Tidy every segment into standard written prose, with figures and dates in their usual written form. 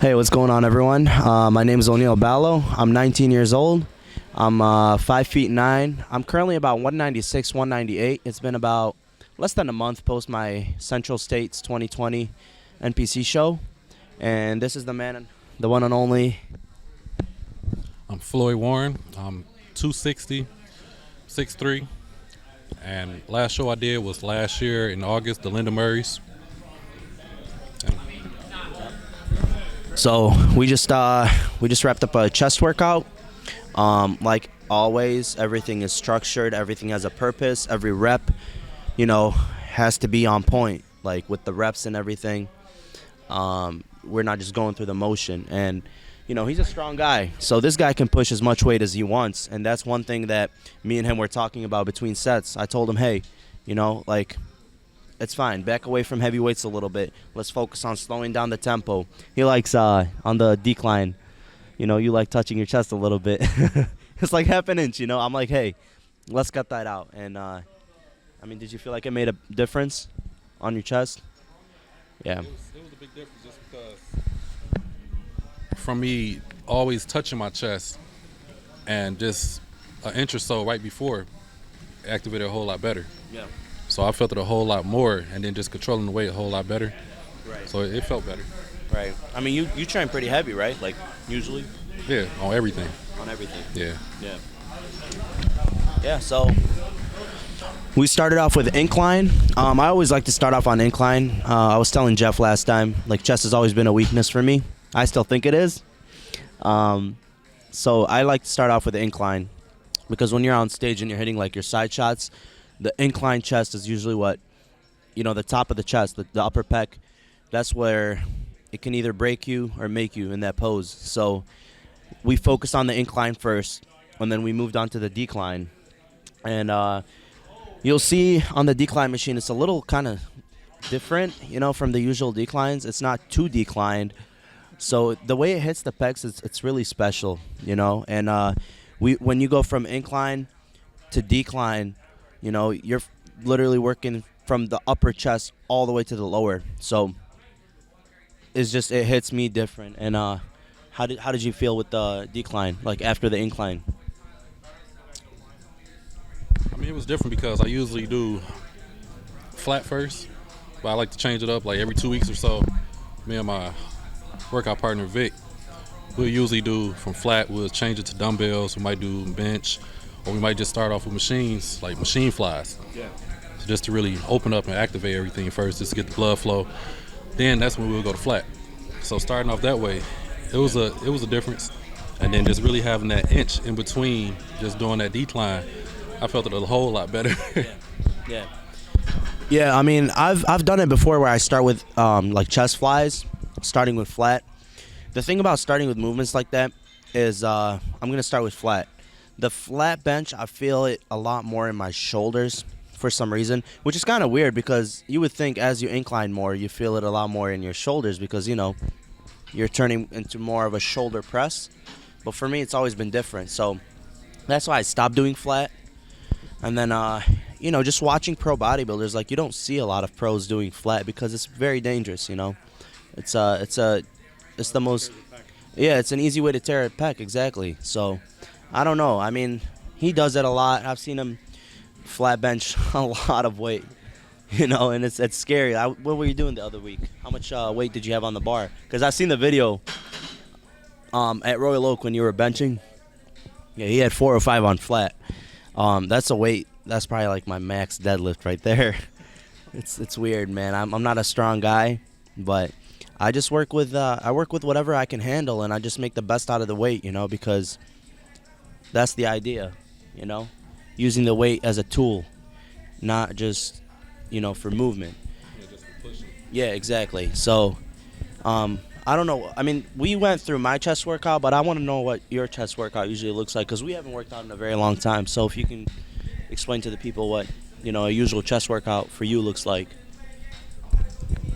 Hey, what's going on, everyone? My name is Oneel Ballo. I'm 19 years old. I'm 5 feet 9. I'm currently about 196, 198. It's been about less than a month post my Central States 2020 NPC show. And this is the man, the one and only. I'm Floyd Warren. I'm 260, 6'3". And last show I did was last year in August, the Linda Murray's. So we just wrapped up a chest workout. Like always, everything is structured. Everything has a purpose. Every rep, has to be on point. Like with the reps and everything. We're not just going through the motion. And he's a strong guy. So this guy can push as much weight as he wants. And that's one thing that me and him were talking about between sets. I told him, hey, it's fine. Back away from heavy weights a little bit. Let's focus on slowing down the tempo. He likes on the decline, you like touching your chest a little bit. It's like half an inch, I'm like, hey, let's cut that out. And, did you feel like it made a difference on your chest? Yeah. It was a big difference just because from me always touching my chest and just an inch or so right before activated a whole lot better. Yeah. So I felt it a whole lot more, and then just controlling the weight a whole lot better. Right. So it felt better. Right. You train pretty heavy, right? Like usually? Yeah, on everything. On everything. Yeah. Yeah. Yeah, so we started off with incline. I always like to start off on incline. I was telling Jeff last time, like chest has always been a weakness for me. I still think it is. So I like to start off with the incline because when you're on stage and you're hitting like your side shots, the incline chest is usually what, the top of the chest, the upper pec. That's where it can either break you or make you in that pose. So we focused on the incline first, and then we moved on to the decline. And you'll see on the decline machine, it's a little kind of different, from the usual declines. It's not too declined. So the way it hits the pecs, it's really special, And when you go from incline to decline, you're literally working from the upper chest all the way to the lower. So it hits me different. And how did you feel with the decline, like after the incline? It was different because I usually do flat first, but I like to change it up like every 2 weeks or so. Me and my workout partner Vic, we'll usually do from flat, we'll change it to dumbbells, we might do bench, or we might just start off with machines, like machine flies. Yeah. So just to really open up and activate everything first, just to get the blood flow. Then that's when we'll go to flat. So starting off that way, it was a difference. And then just really having that inch in between, just doing that decline, I felt it a whole lot better. Yeah. Yeah, I've done it before where I start with like chest flies, starting with flat. The thing about starting with movements like that is I'm going to start with flat. The flat bench, I feel it a lot more in my shoulders for some reason, which is kind of weird because you would think as you incline more, you feel it a lot more in your shoulders because, you're turning into more of a shoulder press. But for me, it's always been different. So that's why I stopped doing flat. And then, just watching pro bodybuilders, like you don't see a lot of pros doing flat because it's very dangerous, It's the most, it's an easy way to tear a pec, exactly. So I don't know. He does it a lot. I've seen him flat bench a lot of weight, and it's scary. What were you doing the other week? How much weight did you have on the bar? Because I've seen the video at Royal Oak when you were benching. Yeah, he had 405 on flat. That's a weight. That's probably like my max deadlift right there. It's weird, man. I'm not a strong guy, but I just work with whatever I can handle, and I just make the best out of the weight, because that's the idea, using the weight as a tool, not just, for movement. Yeah, just for pushing. Yeah, exactly. So, I don't know. We went through my chest workout, but I want to know what your chest workout usually looks like because we haven't worked out in a very long time. So if you can explain to the people what, a usual chest workout for you looks like.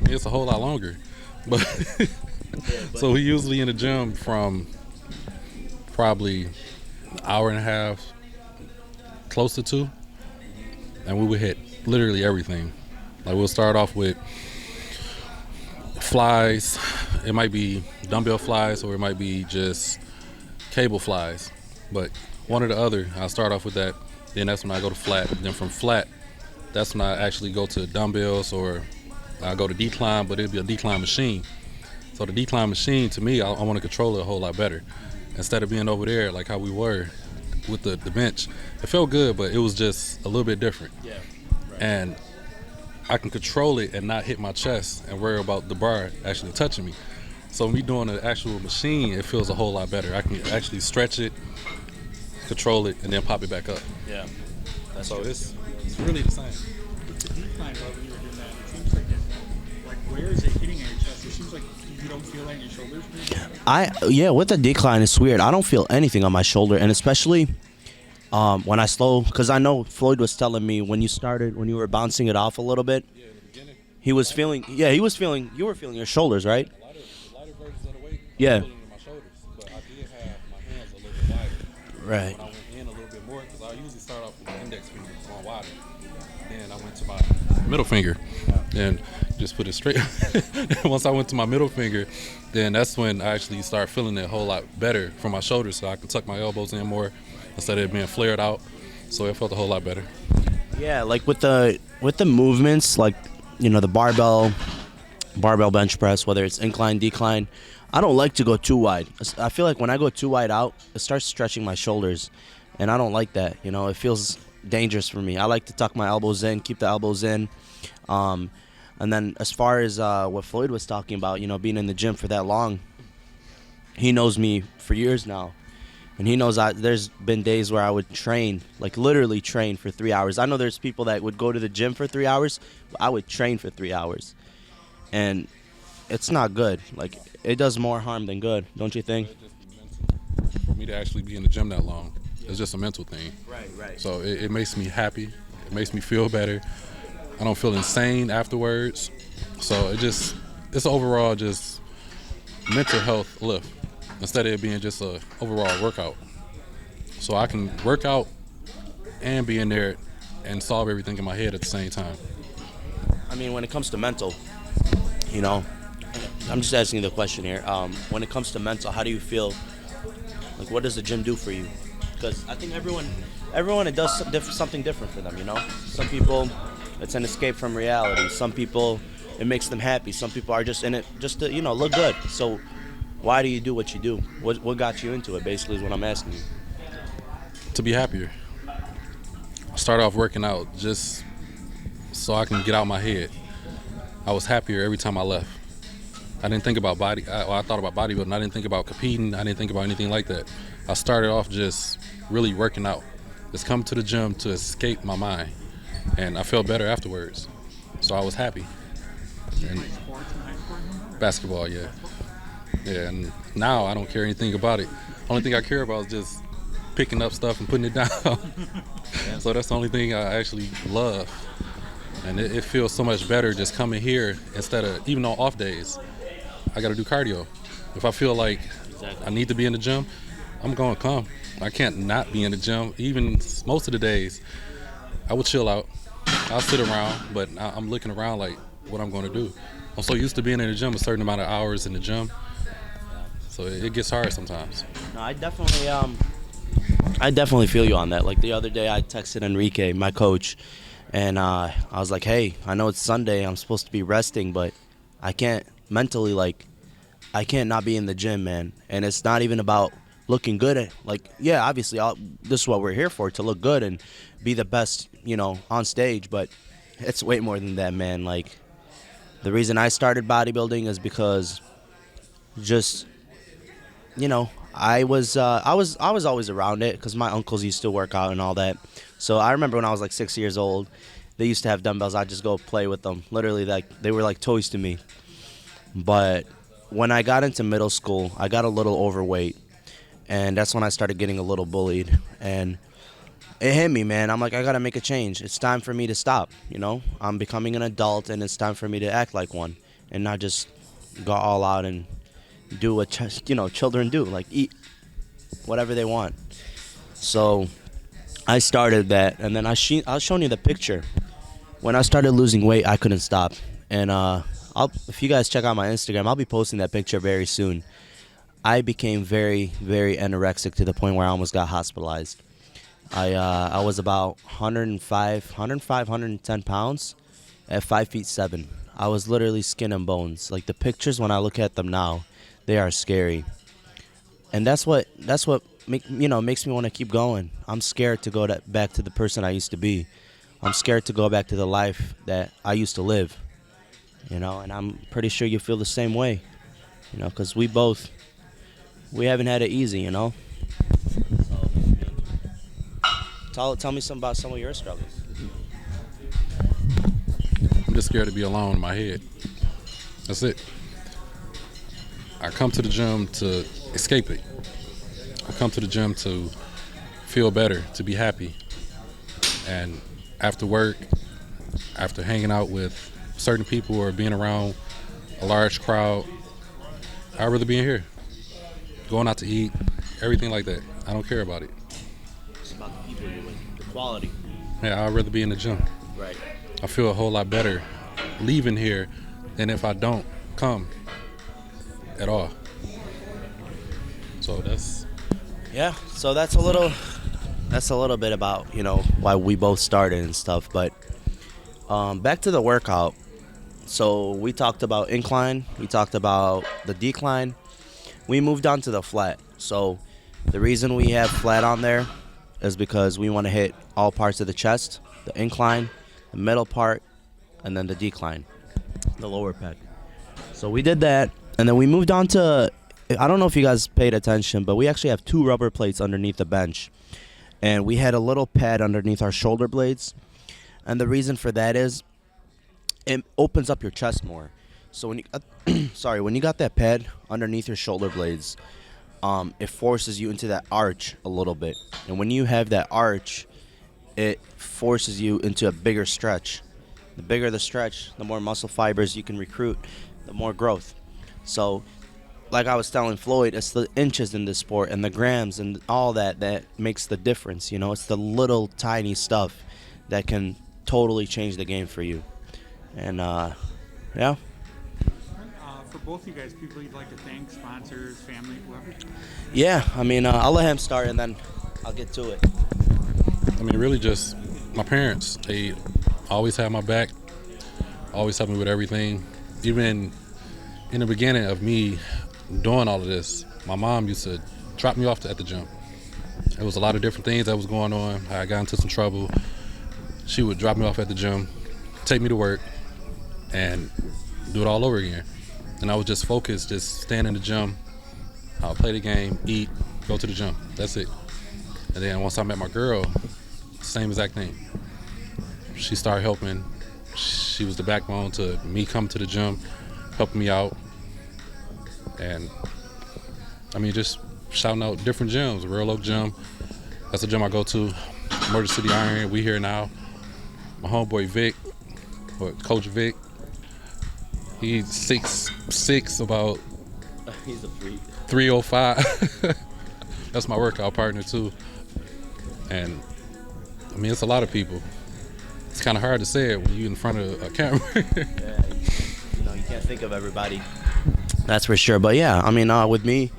It's a whole lot longer. But so we usually in the gym from probably an hour and a half, close to 2, and we would hit literally everything. Like we'll start off with flies. It might be dumbbell flies or it might be just cable flies. But one or the other, I'll start off with that. Then that's when I go to flat. Then from flat, that's when I actually go to dumbbells or I go to decline, but it'll be a decline machine. So the decline machine, to me, I want to control it a whole lot better. Instead of being over there like how we were with the bench, it felt good, but it was just a little bit different. Yeah. Right. And I can control it and not hit my chest and worry about the bar actually touching me. So me doing an actual machine, it feels a whole lot better. I can actually stretch it, control it, and then pop it back up. Yeah. So it's really the same. With the decline level you were doing that, it seems like where is it hitting at your chest? It seems like you don't feel that in your shoulders. Yeah, with the decline, it's weird. I don't feel anything on my shoulder, and especially when I slow, because I know Floyd was telling me when you were bouncing it off a little bit, Yeah, in the beginning, you were feeling your shoulders, right? a lighter versions of the weight, Yeah. I was pulling in my shoulders, but I did have my hands a little bit wider. Right. When I went in a little bit more, because I usually start off with the index finger going wider. Then I went to my middle finger and just put it straight. Once I went to my middle finger, then that's when I actually start feeling it a whole lot better from my shoulders, so I can tuck my elbows in more instead of it being flared out. So it felt a whole lot better. Yeah, like with the movements, like the barbell bench press, whether it's incline, decline, I don't like to go too wide. I feel like when I go too wide out, it starts stretching my shoulders, and I don't like that. It feels dangerous for me. I like to tuck my elbows in, keep the elbows in. And then as far as what Floyd was talking about, being in the gym for that long, he knows me for years now. And he knows there's been days where I would train, like literally train for 3 hours. I know there's people that would go to the gym for 3 hours, but I would train for 3 hours. And it's not good. Like, it does more harm than good, don't you think? It's just mental. For me to actually be in the gym that long, it's just a mental thing. Right. So it makes me happy. It makes me feel better. I don't feel insane afterwards. So it's overall just mental health lift instead of it being just a overall workout. So I can work out and be in there and solve everything in my head at the same time. I mean, when it comes to mental, I'm just asking you the question here. When it comes to mental, how do you feel? Like, what does the gym do for you? Because I think everyone it does something different for them. Some people, it's an escape from reality. Some people, it makes them happy. Some people are just in it just to look good. So why do you do what you do? What got you into it? Basically, is what I'm asking you. To be happier. I started off working out just so I can get out my head. I was happier every time I left. I didn't think about I thought about bodybuilding. I didn't think about competing. I didn't think about anything like that. I started off just really working out. Just come to the gym to escape my mind. And I felt better afterwards. So I was happy. And basketball, yeah. Yeah, and now I don't care anything about it. Only thing I care about is just picking up stuff and putting it down. So that's the only thing I actually love. And it feels so much better just coming here instead of, even on off days, I got to do cardio. If I feel like I need to be in the gym, I'm going to come. I can't not be in the gym. Even most of the days, I would chill out. I'll sit around, but I'm looking around like what I'm going to do. I'm so used to being in the gym, a certain amount of hours in the gym. So it gets hard sometimes. No, I definitely feel you on that. Like the other day, I texted Enrique, my coach, and I was like, "Hey, I know it's Sunday. I'm supposed to be resting, but I can't mentally I can't not be in the gym, man. And it's not even about looking good. Obviously, this is what we're here for, to look good and be the best, on stage. But it's way more than that, man. Like, the reason I started bodybuilding is because just I was always around it because my uncles used to work out and all that. So I remember when I was like 6 years old, they used to have dumbbells. I'd just go play with them. Literally, like, they were like toys to me. But when I got into middle school, I got a little overweight, and that's when I started getting a little bullied. And it hit me, man. I'm like, I gotta make a change. It's time for me to stop. I'm becoming an adult, and it's time for me to act like one and not just go all out and do what children do, like eat whatever they want. So I started that, and then I was showing you the picture. When I started losing weight, I couldn't stop, and if you guys check out my Instagram, I'll be posting that picture very soon. I became very, very anorexic to the point where I almost got hospitalized. I was about 110 pounds at 5'7". I was literally skin and bones. Like the pictures, when I look at them now, they are scary. And that's what makes me want to keep going. I'm scared to go back to the person I used to be. I'm scared to go back to the life that I used to live. And I'm pretty sure you feel the same way. Because we haven't had it easy. So, tell me something about some of your struggles. I'm just scared to be alone in my head. That's it. I come to the gym to escape it. I come to the gym to feel better, to be happy. And after work, after hanging out with certain people or being around a large crowd, I'd rather be in here. Going out to eat, everything like that. I don't care about it. It's about the people you're with, the quality. Yeah, I'd rather be in the gym. Right. I feel a whole lot better leaving here than if I don't come at all. So that's a little bit about why we both started and stuff. But back to the workout. So we talked about incline, we talked about the decline, we moved on to the flat. So the reason we have flat on there is because we want to hit all parts of the chest, the incline, the middle part, and then the decline, the lower pec. So we did that, and then we moved on to, I don't know if you guys paid attention, but we actually have 2 rubber plates underneath the bench. And we had a little pad underneath our shoulder blades. And the reason for that is it opens up your chest more. So when you got that pad underneath your shoulder blades, it forces you into that arch a little bit. And when you have that arch, it forces you into a bigger stretch. The bigger the stretch, the more muscle fibers you can recruit, the more growth. So like I was telling Floyd, it's the inches in this sport and the grams and all that makes the difference. It's the little tiny stuff that can totally change the game for you. And yeah. For both of you guys, people you'd like to thank, sponsors, family, whoever? Yeah, I'll let him start and then I'll get to it. Really just my parents. They always had my back, always helped me with everything. Even in the beginning of me doing all of this, my mom used to drop me off at the gym. There was a lot of different things that was going on. I got into some trouble. She would drop me off at the gym, take me to work, and do it all over again. And I was just focused, just stand in the gym. I'll play the game, eat, go to the gym. That's it. And then once I met my girl, same exact thing. She started helping. She was the backbone to me coming to the gym, helping me out. And just shouting out different gyms. Real Oak Gym, that's the gym I go to. Motor City Iron, we here now. My homeboy Vic, or Coach Vic, he's 6'6", about he's a freak. 305. That's my workout partner too. And it's a lot of people. It's kind of hard to say it when you're in front of a camera. Yeah, you can't think of everybody. That's for sure. But yeah, with me,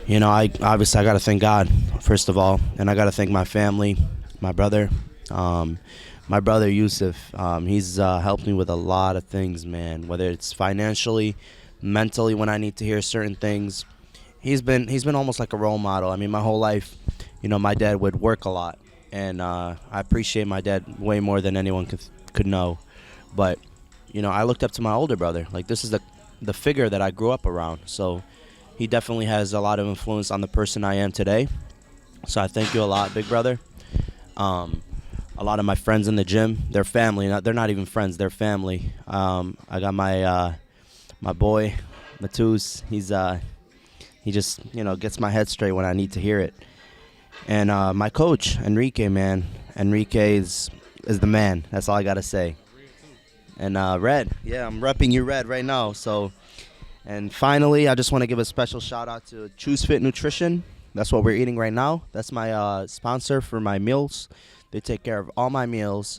I got to thank God first of all, and I got to thank my family, my brother, Yusuf. He's helped me with a lot of things, man. Whether it's financially, mentally, when I need to hear certain things, he's been almost like a role model. My whole life, my dad would work a lot, and I appreciate my dad way more than anyone could know. But I looked up to my older brother. Like, this is the figure that I grew up around. So he definitely has a lot of influence on the person I am today. So I thank you a lot, big brother. A lot of my friends in the gym, they're family. They're not even friends, they're family. I got my boy, Matus. He just gets my head straight when I need to hear it. And my coach, Enrique, man. Enrique is the man. That's all I got to say. And Red, yeah, I'm repping you, Red, right now. So, and finally, I just want to give a special shout out to Choose Fit Nutrition. That's what we're eating right now. That's my sponsor for my meals. They take care of all my meals.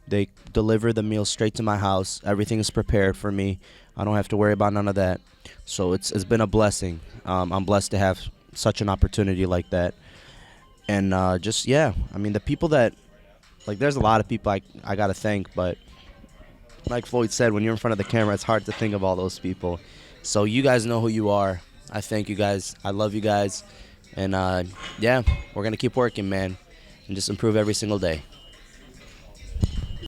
They deliver the meal straight to my house. Everything is prepared for me. I don't have to worry about none of that. So it's been a blessing. I'm blessed to have such an opportunity like that. And just yeah, I mean the people that like there's a lot of people I gotta thank, but like Floyd said, when you're in front of the camera, it's hard to think of all those people. So you guys know who you are. I thank you guys. I love you guys. And yeah, we're going to keep working, man, and just improve every single day.